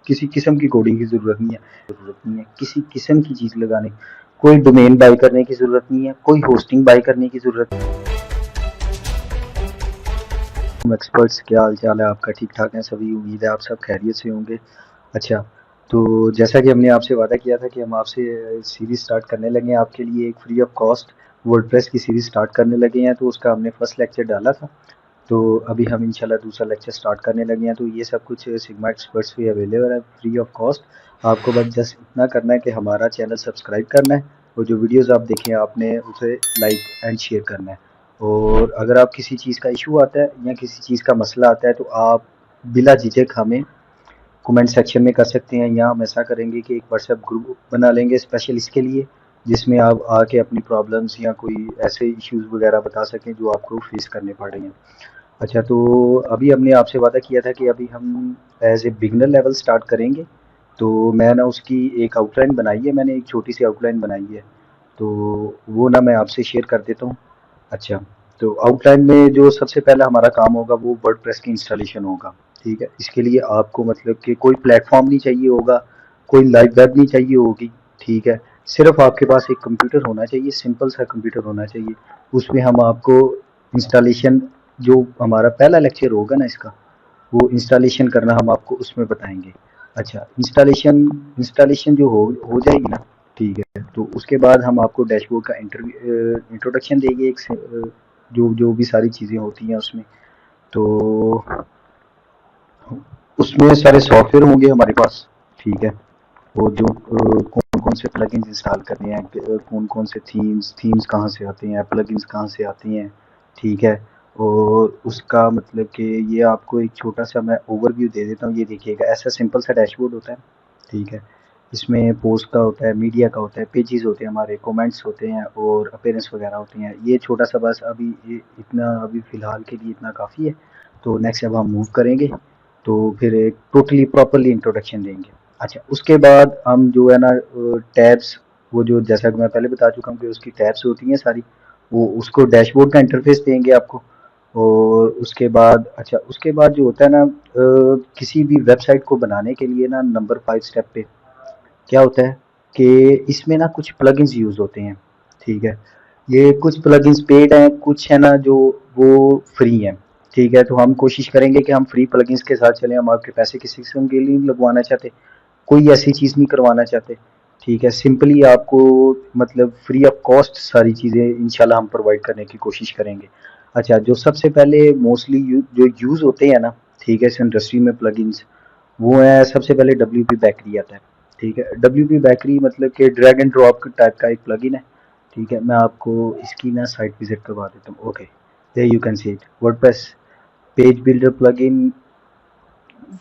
کسی قسم کی کوڈنگ کی ضرورت نہیں ہے کسی قسم کی چیز لگانے، کوئی ڈومین بائی کرنے کی ضرورت نہیں ہے، کوئی ہوسٹنگ بائی کرنے کی ضرورت نہیں ہے۔ ایکسپرٹس، کیا حال چال ہے آپ کا؟ ٹھیک ٹھاک ہیں سبھی؟ امید ہے آپ سب خیریت سے ہوں گے۔ اچھا، تو جیسا کہ ہم نے آپ سے وعدہ کیا تھا کہ ہم آپ سے سیریز سٹارٹ کرنے لگے ہیں، آپ کے لیے ایک فری آف کاسٹ ورڈپریس کی سیریز سٹارٹ کرنے لگے ہیں، تو اس کا ہم نے فرسٹ لیکچر ڈالا تھا، تو ابھی ہم انشاءاللہ دوسرا لیکچر سٹارٹ کرنے لگے ہیں۔ تو یہ سب کچھ سگما ایکسپرٹس پہ اویلیبل ہے فری آف کاسٹ۔ آپ کو بس جسٹ اتنا کرنا ہے کہ ہمارا چینل سبسکرائب کرنا ہے، اور جو ویڈیوز آپ دیکھیں آپ نے اسے لائک اینڈ شیئر کرنا ہے۔ اور اگر آپ کسی چیز کا ایشو آتا ہے یا کسی چیز کا مسئلہ آتا ہے تو آپ بلا جھجک ہمیں کومنٹ سیکشن میں کر سکتے ہیں، یا ہم ایسا کریں گے کہ ایک واٹس ایپ گروپ بنا لیں گے اسپیشل اس کے لیے، جس میں آپ آ کے اپنی پرابلمس یا کوئی ایسے ایشوز وغیرہ بتا سکیں جو آپ کو فیس کرنے پڑ رہے ہیں۔ اچھا، تو ابھی ہم نے آپ سے وعدہ کیا تھا کہ ابھی ہم as a beginner level start کریں گے، تو میں نے اس کی ایک آؤٹ لائن بنائی ہے، میں نے ایک چھوٹی سی آؤٹ لائن بنائی ہے، تو وہ میں آپ سے شیئر کر دیتا ہوں۔ اچھا، تو آؤٹ لائن میں جو سب سے پہلا ہمارا کام ہوگا وہ ورڈ پریس کی انسٹالیشن ہوگا، ٹھیک ہے۔ اس کے لیے آپ کو مطلب کہ کوئی پلیٹ فارم نہیں چاہیے ہوگا، کوئی لائیو ویب نہیں چاہیے ہوگی، ٹھیک ہے۔ صرف آپ کے پاس ایک کمپیوٹر ہونا چاہیے، سمپل سا کمپیوٹر ہونا چاہیے، اس میں ہم آپ کو انسٹالیشن، جو ہمارا پہلا لیکچر ہوگا نا اس کا، وہ انسٹالیشن کرنا ہم آپ کو اس میں بتائیں گے۔ اچھا، انسٹالیشن جو ہو جائے گی نا، ٹھیک ہے، تو اس کے بعد ہم آپ کو ڈیش بورڈ کا انٹروڈکشن دیں گے، ایک جو بھی ساری چیزیں ہوتی ہیں اس میں، تو اس میں سارے سافٹ ویئر ہوں گے ہمارے پاس، ٹھیک ہے، اور جو کون کون سے پلگنز انسٹال کرنے ہیں، کون کون سے تھیمز کہاں سے آتے ہیں، پلگنز کہاں سے آتی ہیں، ٹھیک ہے۔ اور اس کا مطلب کہ یہ آپ کو ایک چھوٹا سا میں اوور ویو دے دیتا ہوں، یہ دیکھیے گا، ایسا سمپل سا ڈیش بورڈ ہوتا ہے، ٹھیک ہے۔ اس میں پوسٹ کا ہوتا ہے، میڈیا کا ہوتا ہے، پیجز ہوتے ہیں ہمارے، کومنٹس ہوتے ہیں، اور اپیرنس وغیرہ ہوتے ہیں۔ یہ چھوٹا سا بس ابھی اتنا ابھی فی الحال کے لیے اتنا کافی ہے، تو نیکسٹ جب ہم موو کریں گے تو پھر ایک ٹوٹلی پراپرلی انٹروڈکشن دیں گے۔ اچھا، اس کے بعد ہم جو ہے نا ٹیبس، وہ جو جیسا کہ میں پہلے بتا چکا ہوں کہ اس کی ٹیبس ہوتی ہیں ساری، وہ اس کو ڈیش بورڈ کا انٹرفیس دیں گے آپ کو۔ اور اس کے بعد اچھا، اس کے بعد جو ہوتا ہے نا کسی بھی ویب سائٹ کو بنانے کے لیے نا نمبر 5 سٹیپ پہ کیا ہوتا ہے کہ اس میں نا کچھ پلگنز یوز ہوتے ہیں، ٹھیک ہے۔ یہ کچھ پلگنز پیڈ ہیں، کچھ ہے نا جو وہ فری ہیں، ٹھیک ہے۔ تو ہم کوشش کریں گے کہ ہم فری پلگنز کے ساتھ چلیں، ہم آپ کے پیسے کسی قسم کے لیے نہیں لگوانا چاہتے، کوئی ایسی چیز نہیں کروانا چاہتے، ٹھیک ہے۔ سمپلی آپ کو مطلب فری آف کاسٹ ساری چیزیں انشاءاللہ ہم پرووائڈ کرنے کی کوشش کریں گے۔ اچھا، جو سب سے پہلے موسٹلی جو یوز ہوتے ہیں نا، ٹھیک ہے، اس انڈسٹری میں پلگنز، وہ ہیں سب سے پہلے ڈبلیو پی بیکری آتا ہے، ٹھیک ہے۔ ڈبلیو پی بیکری مطلب کہ ڈریگ اینڈ ڈراپ ٹائپ کا ایک پلگن ہے، ٹھیک ہے۔ میں آپ کو اس کی نا سائٹ وزٹ کروا دیتا ہوں۔ Okay, there you can see it، WordPress page builder plugin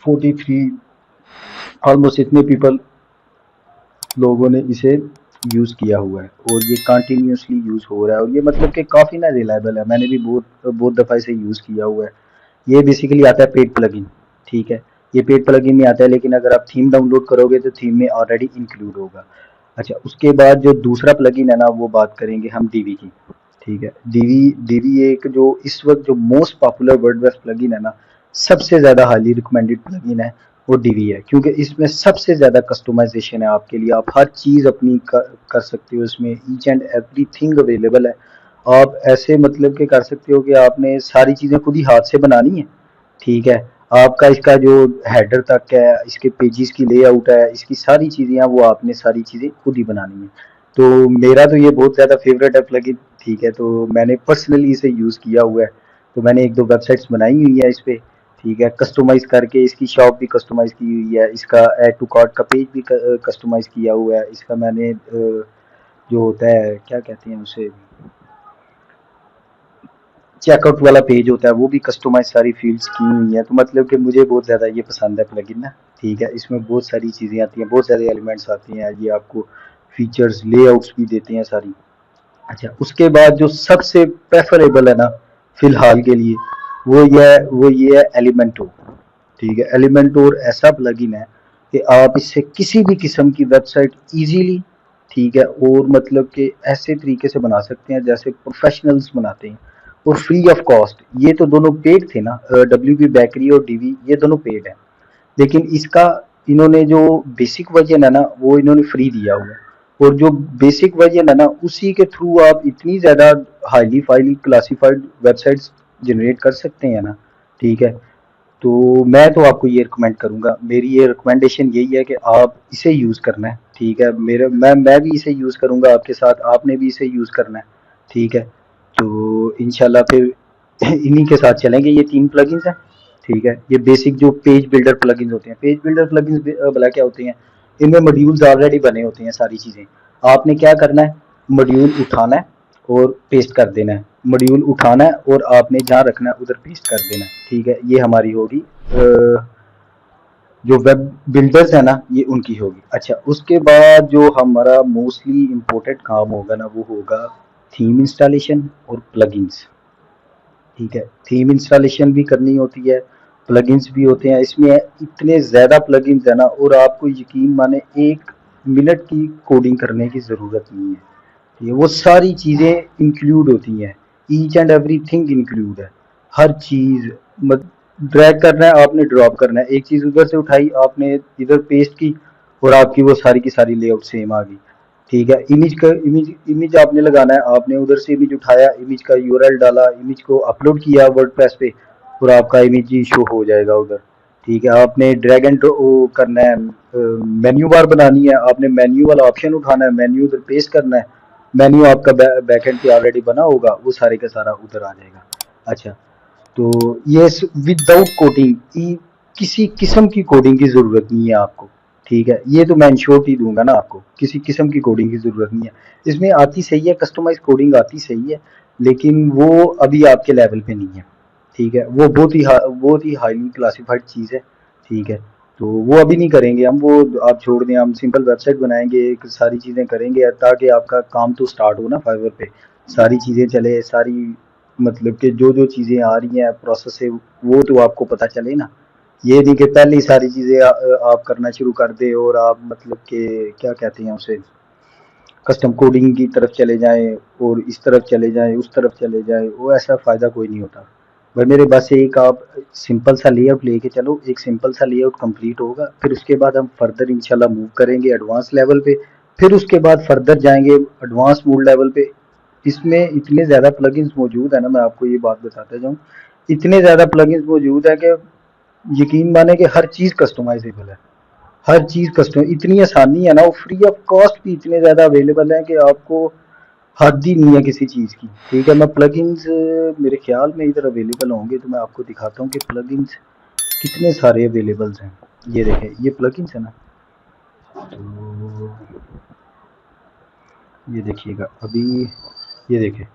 43، almost اتنے لوگوں نے اسے یوز کیا ہوا ہے، اور یہ کنٹینیوسلی یوز ہو رہا ہے، اور یہ مطلب کہ کافی نا ریلائبل ہے، میں نے بھی بہت دفعہ اسے یوز کیا ہوا ہے۔ یہ بیسیکلی آتا ہے پیڈ پلگن، ٹھیک ہے، یہ پیڈ پلگن میں آتا ہے، لیکن اگر آپ تھیم ڈاؤن لوڈ کرو گے تو تھیم میں آلریڈی انکلوڈ ہوگا۔ اچھا، اس کے بعد جو دوسرا پلگن ہے نا وہ بات کریں گے ہم ڈی وی کی، ٹھیک ہے۔ ڈی وی ایک جو اس وقت جو موسٹ پاپولر ورڈپریس پلگن ہے نا، سب سے زیادہ ہائیلی ریکمینڈڈ پلگن ہے وہ ڈی وی ہے، کیونکہ اس میں سب سے زیادہ کسٹمائزیشن ہے آپ کے لیے، آپ ہر چیز اپنی کر سکتے ہو، اس میں each and every thing available ہے۔ آپ ایسے مطلب کہ کر سکتے ہو کہ آپ نے ساری چیزیں خود ہی ہاتھ سے بنانی ہے، ٹھیک ہے۔ آپ کا اس کا جو ہیڈر تک ہے، اس کے پیجز کی لے آؤٹ ہے، اس کی ساری چیزیں ہیں، وہ آپ نے ساری چیزیں خود ہی بنانی ہیں۔ تو میرا تو یہ بہت زیادہ فیوریٹ ہے پلگن، ٹھیک ہے، تو میں نے پرسنلی اسے یوز کیا ہوا ہے، تو میں نے 1-2 ویب سائٹس بنائی ہوئی ہیں اس پہ، ٹھیک ہے، کسٹمائز کر کے، اس کی شاپ بھی کسٹمائز کی ہوئی ہے، اس کا ایڈ ٹو کارٹ کا پیج بھی کسٹمائز کیا ہوا ہے، اس کا میں نے جو ہوتا ہے کیا کہتے ہیں اسے، چیک آؤٹ والا پیج ہوتا ہے، وہ بھی کسٹمائز ساری فیلڈز کی ہوئی ہیں۔ تو مطلب کہ مجھے بہت زیادہ یہ پسند ہے پلگن نا، ٹھیک ہے۔ اس میں بہت ساری چیزیں آتی ہیں، بہت سارے ایلیمنٹس آتی ہیں، یہ آپ کو فیچرز لے آؤٹس بھی دیتے ہیں ساری۔ اچھا، اس کے بعد جو سب سے پریفریبل ہے نا فی الحال کے لیے، وہ یہ ہے ایلیمنٹور، ٹھیک ہے۔ ایلیمنٹور ایسا پلگن ہے کہ آپ اس سے کسی بھی قسم کی ویب سائٹ ایزیلی، ٹھیک ہے، اور مطلب کہ ایسے طریقے سے بنا سکتے ہیں جیسے پروفیشنلز بناتے ہیں، اور فری آف کاسٹ۔ یہ تو دونوں پیڈ تھے نا، ڈبلیو پی بیکری اور ڈی وی، یہ دونوں پیڈ ہیں، لیکن اس کا انہوں نے جو بیسک ورژن ہے نا وہ انہوں نے فری دیا ہوا ہے، اور جو بیسک ورژن ہے نا اسی کے تھرو آپ اتنی زیادہ highly classified web sites generate کر سکتے ہیں نا، ٹھیک ہے. تو میں تو آپ کو یہ ریکمینڈ کروں گا، میری یہ ریکمینڈیشن یہی ہے کہ آپ اسے یوز کرنا ہے، ٹھیک ہے. میں بھی اسے یوز کروں گا آپ کے ساتھ، آپ نے بھی اسے یوز کرنا ہے، ٹھیک ہے. تو انشاءاللہ پھر انہی کے ساتھ چلیں گے. یہ 3 پلگنز ہیں، ٹھیک ہے. یہ بیسک جو پیج بلڈر پلگنز ہوتے ہیں، پیج بلڈر پلگنز بلا کیا ہوتے ہیں، ان میں ماڈیولز آلریڈی بنے ہوتے ہیں ساری چیزیں. آپ نے کیا کرنا ہے، ماڈیول اٹھانا ہے اور پیسٹ کر دینا ہے، ماڈیول اٹھانا ہے اور آپ نے جہاں رکھنا ہے ادھر پیسٹ کر دینا ہے، ٹھیک ہے. یہ ہماری ہوگی جو ویب بلڈرز ہیں نا یہ ان کی ہوگی. اچھا، اس کے بعد جو ہمارا موسٹلی امپورٹنٹ کام ہوگا نا وہ ہوگا تھیم انسٹالیشن اور پلگنز، ٹھیک ہے. تھیم انسٹالیشن بھی کرنی ہوتی ہے، پلگنز بھی ہوتے ہیں. اس میں اتنے زیادہ پلگنز ہیں نا، اور آپ کو یقین مانے 1 منٹ کی کوڈنگ کرنے کی ضرورت نہیں ہے. وہ ساری چیزیں انکلوڈ ہوتی ہیں، ایچ اینڈ ایوری تھنگ انکلوڈ ہے، ہر چیز. ڈریگ کرنا ہے آپ نے، ڈراپ کرنا ہے، ایک چیز ادھر سے اٹھائی آپ نے ادھر پیسٹ کی اور آپ کی وہ ساری کی ساری لے آؤٹ سیم آ گئی، ٹھیک ہے. امیج آپ نے لگانا ہے، آپ نے ادھر سے امیج اٹھایا، امیج کا یو آر ایل ڈالا، امیج کو اپلوڈ کیا ورڈ پریس پہ اور آپ کا امیج ہی شو ہو جائے گا ادھر، ٹھیک ہے. آپ نے ڈریگ اینڈ کرنا ہے، مینیو بار بنانی ہے، آپ نے مینیو والا آپشن اٹھانا ہے، مینیو ادھر پیسٹ کرنا ہے، مینیو آپ کا بیک اینڈ پہ آلریڈی بنا ہوگا، وہ سارے کا سارا ادھر آ جائے گا. اچھا، تو یہ وداؤٹ کوڈنگ، کسی قسم کی کوڈنگ کی ضرورت نہیں ہے آپ کو، ٹھیک ہے. یہ تو میں انشورٹی دوں گا نا آپ کو، کسی قسم کی کوڈنگ کی ضرورت نہیں ہے. اس میں آتی صحیح ہے، کسٹمائز کوڈنگ آتی صحیح ہے، لیکن وہ ابھی آپ کے لیول پہ نہیں ہے، ٹھیک ہے. وہ بہت ہی ہائیلی کلاسیفائڈ چیز ہے، ٹھیک ہے. تو وہ ابھی نہیں کریں گے ہم، وہ آپ چھوڑ دیں. ہم سمپل ویب سائٹ بنائیں گے، ساری چیزیں کریں گے تاکہ آپ کا کام تو سٹارٹ ہو نا فائور پہ، ساری چیزیں چلے، ساری مطلب کہ جو چیزیں آ رہی ہیں پروسیس سے وہ تو آپ کو پتہ چلے نا. یہ نہیں کہ پہلے ساری چیزیں آپ کرنا شروع کر دیں اور آپ مطلب کہ کیا کہتے ہیں اسے، کسٹم کوڈنگ کی طرف چلے جائیں اور اس طرف چلے جائیں اس طرف چلے جائیں، وہ ایسا فائدہ کوئی نہیں ہوتا. بس میرے بس ایک آپ سمپل سا لے آؤٹ لے کے چلو، ایک سمپل سا لے آؤٹ کمپلیٹ ہوگا، پھر اس کے بعد ہم فردر انشاءاللہ موو کریں گے ایڈوانس لیول پہ، پھر اس کے بعد فردر جائیں گے ایڈوانس موڈ لیول پہ. اس میں اتنے زیادہ پلگنز موجود ہیں نا، میں آپ کو یہ بات بتاتا جاؤں، اتنے زیادہ پلگنز موجود ہیں کہ یقین مانے کہ ہر چیز کسٹمائزیبل ہے، ہر چیز کسٹم. اتنی آسانی ہے نا، وہ فری آف کاسٹ بھی اتنے زیادہ اویلیبل ہیں کہ آپ کو حد ہی نہیں ہے کسی چیز کی، ٹھیک ہے. میں پلگنز میرے خیال میں ادھر اویلیبل ہوں گے تو میں آپ کو دکھاتا ہوں کہ پلگنز کتنے سارے اویلیبلز ہیں. یہ دیکھیں، یہ پلگنز ہے نا، تو یہ دیکھیے گا ابھی، یہ دیکھیں،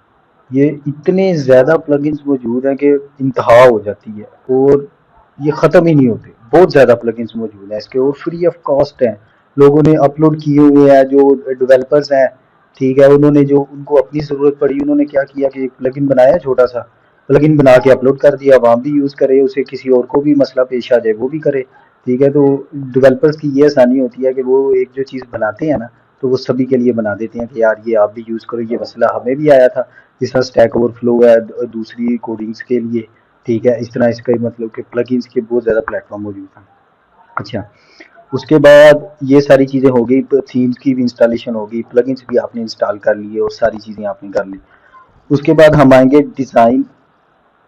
یہ اتنے زیادہ پلگنز موجود ہیں کہ انتہا ہو جاتی ہے اور یہ ختم ہی نہیں ہوتے. بہت زیادہ پلگنز موجود ہیں اس کے اور فری آف کاسٹ ہیں. لوگوں نے اپلوڈ کیے ہوئے ہیں، جو ڈیولپرز ہیں، ٹھیک ہے. انہوں نے جو ان کو اپنی ضرورت پڑی انہوں نے کیا کیا کہ ایک پلگن بنایا، چھوٹا سا پلگن بنا کے اپلوڈ کر دیا. وہاں بھی یوز کرے اسے، کسی اور کو بھی مسئلہ پیش آ جائے وہ بھی کرے، ٹھیک ہے. تو ڈیولپرز کی یہ آسانی ہوتی ہے کہ وہ ایک جو چیز بناتے ہیں نا تو وہ سبھی کے لیے بنا دیتے ہیں کہ یار یہ آپ بھی یوز کرو. یہ مسئلہ ہمیں بھی آیا تھا، جس طرح اسٹیک اوور فلو ہے دوسری کوڈنگز کے لیے، ٹھیک ہے. اس طرح اس کا مطلب کہ پلگنز کے بہت زیادہ پلیٹ فارم موجود ہیں. اچھا، اس کے بعد یہ ساری چیزیں ہو گئی، تھیمز کی بھی انسٹالیشن ہوگی، پلگنز بھی آپ نے انسٹال کر لیے اور ساری چیزیں آپ نے کر لی. اس کے بعد ہم آئیں گے ڈیزائن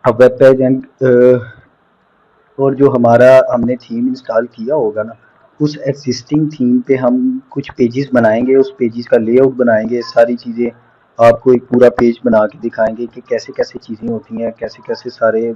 ویب پیج اینڈ، اور جو ہمارا ہم نے تھیم انسٹال کیا ہوگا نا اس ایگزسٹنگ تھیم پہ ہم کچھ پیجز بنائیں گے، اس پیجز کا لے آؤٹ بنائیں گے، ساری چیزیں آپ کو ایک پورا پیج بنا کے دکھائیں گے کہ کیسے کیسے چیزیں ہوتی ہیں، کیسے کیسے سارے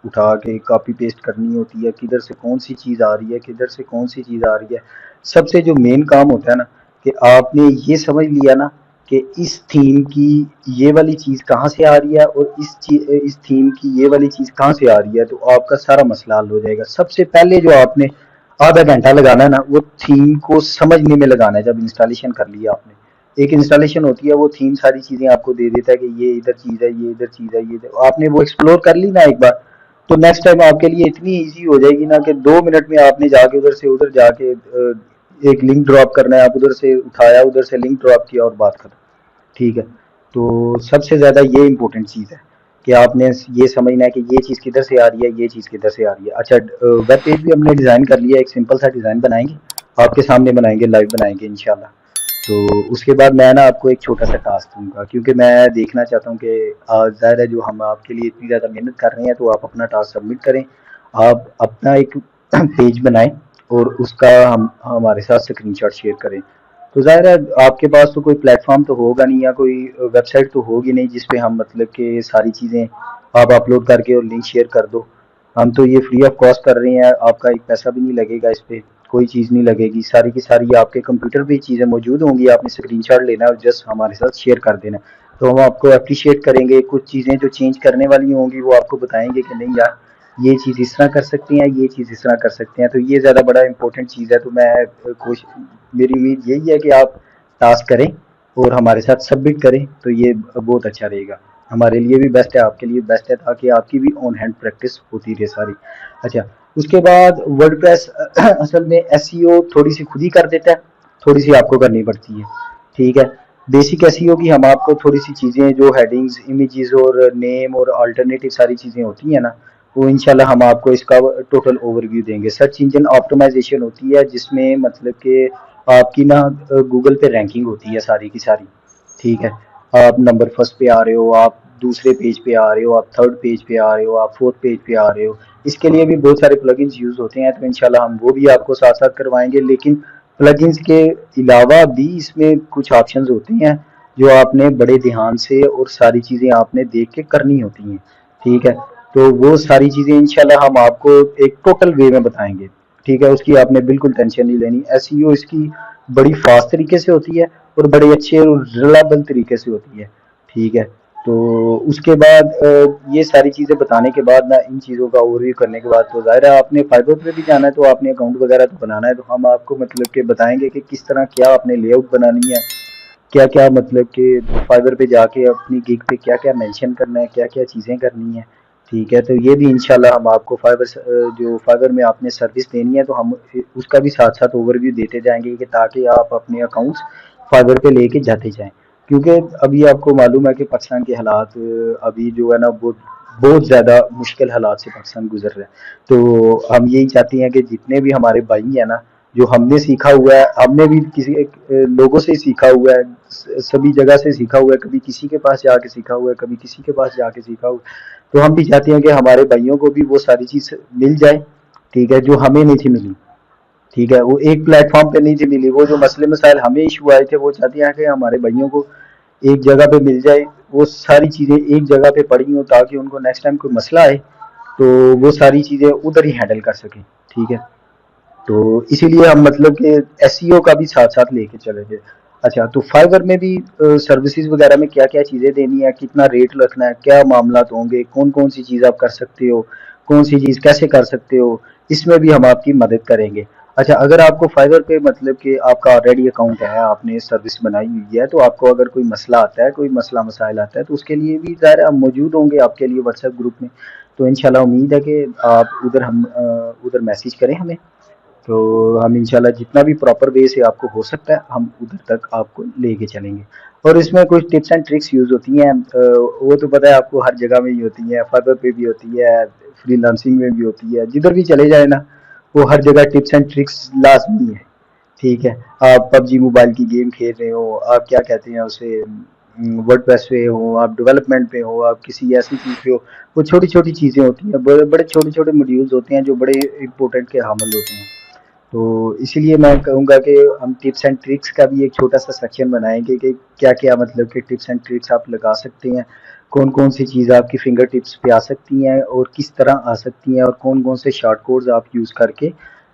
اٹھا کے کاپی پیسٹ کرنی ہوتی ہے، کدھر سے کون سی چیز آ رہی ہے، کدھر سے کون سی چیز آ رہی ہے. سب سے جو مین کام ہوتا ہے نا کہ آپ نے یہ سمجھ لیا نا کہ اس تھیم کی یہ والی چیز کہاں سے آ رہی ہے اور اس تھیم کی یہ والی چیز کہاں سے آ رہی ہے، تو آپ کا سارا مسئلہ حل ہو جائے گا. سب سے پہلے جو آپ نے آدھا گھنٹہ لگانا ہے نا وہ تھیم کو سمجھنے میں لگانا ہے. جب انسٹالیشن کر لیا آپ نے، ایک انسٹالیشن ہوتی ہے، وہ تھیم ساری چیزیں آپ کو دے دیتا ہے کہ یہ ادھر چیز ہے، یہ ادھر چیز ہے، یہ آپ نے وہ ایکسپلور کر لی نا ایک بار، تو نیکسٹ ٹائم آپ کے لیے اتنی ایزی ہو جائے گی نا کہ 2 منٹ میں آپ نے جا کے ادھر سے ادھر جا کے ایک لنک ڈراپ کرنا ہے، آپ ادھر سے اٹھایا، ادھر سے لنک ڈراپ کیا اور بات ختم، ٹھیک ہے. تو سب سے زیادہ یہ امپورٹنٹ چیز ہے. کہ آپ نے یہ سمجھنا ہے کہ یہ چیز کدھر سے آ رہی ہے، یہ چیز کدھر سے آ رہی ہے. اچھا ویب پیج بھی ہم نے ڈیزائن کر لیا، ایک سمپل سا ڈیزائن بنائیں گے، آپ کے سامنے بنائیں گے، لائیو بنائیں گے انشاءاللہ. تو اس کے بعد میں نا آپ کو ایک چھوٹا سا ٹاسک دوں گا، کیونکہ میں دیکھنا چاہتا ہوں کہ ظاہر ہے جو ہم آپ کے لیے اتنی زیادہ محنت کر رہے ہیں، تو آپ اپنا ٹاسک سبمٹ کریں. آپ اپنا ایک پیج بنائیں اور اس کا ہمارے ساتھ اسکرین شاٹ شیئر کریں. تو ظاہر ہے آپ کے پاس تو کوئی پلیٹ فارم تو ہوگا نہیں، یا کوئی ویب سائٹ تو ہوگی نہیں جس پہ ہم مطلب کہ ساری چیزیں آپ اپلوڈ کر کے اور لنک شیئر کر دو. ہم تو یہ فری آف کاسٹ کر رہے ہیں، آپ کا ایک پیسہ بھی نہیں لگے گا، اس پہ کوئی چیز نہیں لگے گی، ساری کی ساری آپ کے کمپیوٹر پہ چیزیں موجود ہوں گی، آپ نے اسکرین شاٹ لینا ہے اور جسٹ ہمارے ساتھ شیئر کر دینا. تو ہم آپ کو اپریشیٹ کریں گے. کچھ چیزیں جو چینج کرنے والی ہوں گی وہ آپ کو بتائیں گے کہ نہیں یار یہ چیز اس طرح کر سکتے ہیں، یہ چیز اس طرح کر سکتے ہیں. تو یہ زیادہ بڑا امپورٹنٹ چیز ہے. تو میں میری امید یہی ہے کہ آپ ٹاسک کریں اور ہمارے ساتھ سبمٹ کریں، تو یہ بہت اچھا رہے گا. ہمارے لیے بھی بیسٹ ہے، آپ کے لیے بیسٹ ہے، تاکہ آپ کی بھی آن ہینڈ پریکٹس ہوتی رہے ساری. اچھا اس کے بعد ورڈ پریس اصل میں ایس ای او تھوڑی سی خود ہی کر دیتا ہے، تھوڑی سی آپ کو کرنی پڑتی ہے. ٹھیک ہے، بیسک ایس ای او کی ہم آپ کو تھوڑی سی چیزیں جو ہیڈنگز، امیجز اور نیم اور الٹرنیٹیو ساری چیزیں ہوتی ہیں نا، وہ انشاءاللہ ہم آپ کو اس کا ٹوٹل اوور ویو دیں گے. سرچ انجن آپٹمائزیشن ہوتی ہے، جس میں مطلب کہ آپ کی نا گوگل پہ رینکنگ ہوتی ہے ساری کی ساری. ٹھیک ہے، آپ نمبر فرسٹ پہ آ رہے ہو، آپ دوسرے پیج پہ آ رہے ہو، آپ تھرڈ پیج پہ آ رہے ہو، آپ فورتھ پیج پہ آ رہے ہو. اس کے لیے بھی بہت سارے پلگنز یوز ہوتے ہیں، تو انشاءاللہ ہم وہ بھی آپ کو ساتھ ساتھ کروائیں گے. لیکن پلگنز کے علاوہ بھی اس میں کچھ آپشنز ہوتی ہیں جو آپ نے بڑے دھیان سے اور ساری چیزیں آپ نے دیکھ کے کرنی ہوتی ہیں. ٹھیک ہے، تو وہ ساری چیزیں انشاءاللہ ہم آپ کو ایک ٹوٹل وے میں بتائیں گے. ٹھیک ہے، اس کی آپ نے بالکل ٹینشن نہیں لینی. ایس ای او اس کی بڑی فاسٹ طریقے سے ہوتی ہے اور بڑے اچھے اور ریلائبل طریقے سے ہوتی ہے. ٹھیک ہے، تو اس کے بعد یہ ساری چیزیں بتانے کے بعد نا، ان چیزوں کا اوور ویو کرنے کے بعد، تو ظاہر ہے آپ نے فائبر پہ بھی جانا ہے، تو آپ نے اکاؤنٹ وغیرہ تو بنانا ہے. تو ہم آپ کو مطلب کہ بتائیں گے کہ کس طرح کیا آپ نے لے آؤٹ بنانی ہے، کیا کیا مطلب کہ فائبر پہ جا کے اپنی گگ پہ کیا کیا مینشن کرنا ہے، کیا کیا چیزیں کرنی ہیں. ٹھیک ہے، تو یہ بھی انشاءاللہ ہم آپ کو جو فائبر میں آپ نے سروس دینی ہے، تو ہم اس کا بھی ساتھ ساتھ اوور ویو دیتے جائیں گے، کہ تاکہ آپ اپنے اکاؤنٹس فائبر پہ لے کے جاتے جائیں. کیونکہ ابھی آپ کو معلوم ہے کہ پاکستان کے حالات ابھی جو ہے نا بہت زیادہ مشکل حالات سے پاکستان گزر رہا ہے. تو ہم یہی چاہتے ہیں کہ جتنے بھی ہمارے بھائی ہیں نا، جو ہم نے سیکھا ہوا ہے، ہم نے بھی کسی لوگوں سے سیکھا ہوا ہے، سبھی جگہ سے سیکھا ہوا ہے، کبھی کسی کے پاس جا کے سیکھا ہوا ہے، کبھی کسی کے پاس جا کے سیکھا ہوا ہے. تو ہم بھی چاہتے ہیں کہ ہمارے بھائیوں کو بھی وہ ساری چیز مل جائے. ٹھیک ہے، جو ہمیں نہیں تھی ملی. ٹھیک ہے، وہ ایک پلیٹ فارم پہ نہیں تھی ملی، وہ جو مسئلے مسائل ہمیں ایشو آئے تھے، وہ چاہتے ہیں کہ ہمارے بھائیوں کو ایک جگہ پہ مل جائے، وہ ساری چیزیں ایک جگہ پہ پڑی ہوں، تاکہ ان کو نیکسٹ ٹائم کوئی مسئلہ آئے تو وہ ساری چیزیں ادھر ہی ہینڈل کر سکیں. ٹھیک ہے، تو اسی لیے ہم مطلب کہ ایس ای او کا بھی ساتھ ساتھ لے کے چلے گئے. اچھا، تو فائبر میں بھی سروسز وغیرہ میں کیا کیا چیزیں دینی ہے، کتنا ریٹ رکھنا ہے، کیا معاملات ہوں گے، کون کون سی چیز آپ کر سکتے ہو، کون سی چیز کیسے کر سکتے ہو، اس میں بھی ہم آپ کی مدد کریں گے. اچھا، اگر آپ کو فائبر پہ مطلب کہ آپ کا آلریڈی اکاؤنٹ ہے، آپ نے سروس بنائی ہوئی ہے، تو آپ کو اگر کوئی مسئلہ آتا ہے، کوئی مسئلہ مسائل آتا ہے، تو اس کے لیے بھی ظاہر ہم موجود ہوں گے آپ کے لیے واٹس ایپ گروپ میں. تو انشاءاللہ امید ہے کہ آپ ادھر میسیج کریں ہمیں، تو ہم انشاءاللہ جتنا بھی پراپر وے سے آپ کو ہو سکتا ہے ہم ادھر تک آپ کو لے کے چلیں گے. اور اس میں کچھ ٹپس اینڈ ٹرکس یوز ہوتی ہیں، وہ تو پتہ ہے آپ کو ہر جگہ میں ہی ہوتی ہیں، فائبر پہ بھی ہوتی ہے، فری لانسنگ میں بھی ہوتی ہے، جدھر بھی چلے جائیں نا وہ ہر جگہ ٹپس اینڈ ٹرکس لازمی ہے. ٹھیک ہے، آپ پب جی موبائل کی گیم کھیل رہے ہو، آپ کیا کہتے ہیں اسے ورڈ پریس پہ ہو، آپ ڈیولپمنٹ پہ ہو، آپ کسی ایسی چیز پہ ہو، وہ چھوٹی چھوٹی چیزیں ہوتی ہیں، بڑے بڑے چھوٹے چھوٹے موڈیولز ہوتے ہیں جو بڑے امپورٹنٹ کے حامل ہوتے ہیں. تو اسی لیے میں کہوں گا کہ ہم ٹپس اینڈ ٹرکس کا بھی ایک چھوٹا سا سیکشن بنائیں گے، کہ کیا کیا مطلب کہ ٹپس اینڈ ٹرکس آپ لگا سکتے ہیں، کون کون سی چیز آپ کی فنگر ٹپس پہ آ سکتی ہیں اور کس طرح آ سکتی ہیں، اور کون کون سے شارٹ کوڈز آپ یوز کر کے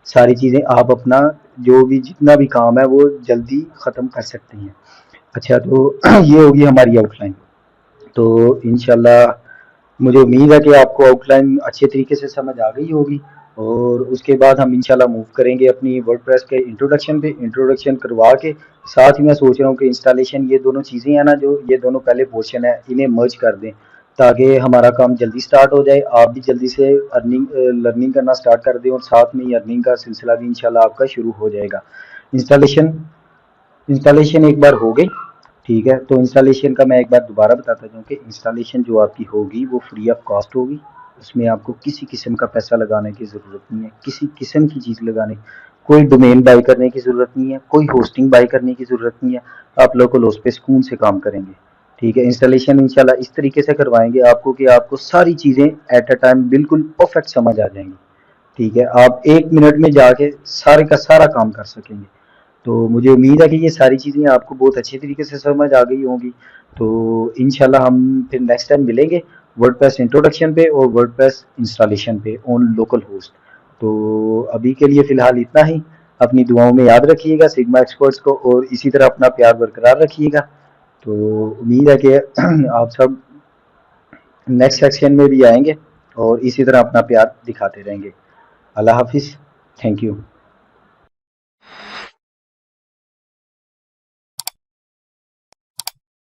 ساری چیزیں آپ اپنا جو بھی جتنا بھی کام ہے وہ جلدی ختم کر سکتے ہیں. اچھا، تو یہ ہوگی ہماری آؤٹ لائن. تو انشاءاللہ مجھے امید ہے کہ آپ کو آؤٹ لائن اچھے طریقے سے سمجھ آ گئی ہوگی. اور اس کے بعد ہم انشاءاللہ موو کریں گے اپنی ورڈ پریس کے انٹروڈکشن پہ. انٹروڈکشن کروا کے ساتھ ہی میں سوچ رہا ہوں کہ انسٹالیشن، یہ دونوں چیزیں ہیں نا، جو یہ دونوں پہلے پورشن ہے، انہیں مرج کر دیں تاکہ ہمارا کام جلدی سٹارٹ ہو جائے، آپ بھی جلدی سے لرننگ کرنا سٹارٹ کر دیں، اور ساتھ میں ہی ارننگ کا سلسلہ بھی انشاءاللہ آپ کا شروع ہو جائے گا. انسٹالیشن ایک بار ہو گئی. ٹھیک ہے، تو انسٹالیشن کا میں ایک بار دوبارہ بتاتا ہوں کہ انسٹالیشن جو آپ کی ہوگی وہ فری آف کاسٹ ہوگی. اس میں آپ کو کسی قسم کا پیسہ لگانے کی ضرورت نہیں ہے، کسی قسم کی چیز لگانے، کوئی ڈومین بائی کرنے کی ضرورت نہیں ہے، کوئی ہوسٹنگ بائی کرنے کی ضرورت نہیں ہے. آپ لوکل ہوسٹ پہ سکون سے کام کریں گے. ٹھیک ہے، انسٹالیشن انشاءاللہ اس طریقے سے کروائیں گے آپ کو کہ آپ کو ساری چیزیں ایٹ اے ٹائم بالکل پرفیکٹ سمجھ آ جائیں گی. ٹھیک ہے، آپ 1 منٹ میں جا کے سارے کا سارا کام کر سکیں گے. تو مجھے امید ہے کہ یہ ساری چیزیں آپ کو بہت اچھی طریقے سے سمجھ آ گئی ہوں گی. تو انشاءاللہ ہم پھر نیکسٹ ٹائم ملیں گے ورڈ پریس انٹروڈکشن پہ اور ورڈ پریس انسٹالیشن پہ آن لوکل ہوسٹ. تو ابھی کے لیے فی الحال اتنا ہی. اپنی دعاؤں میں یاد رکھیے گا سگما ایکسپرٹس کو، اور اسی طرح اپنا پیار برقرار رکھیے گا. تو امید ہے کہ آپ سب نیکسٹ سیکشن میں بھی آئیں گے اور اسی طرح اپنا پیار دکھاتے رہیں گے. اللہ حافظ. Thank you.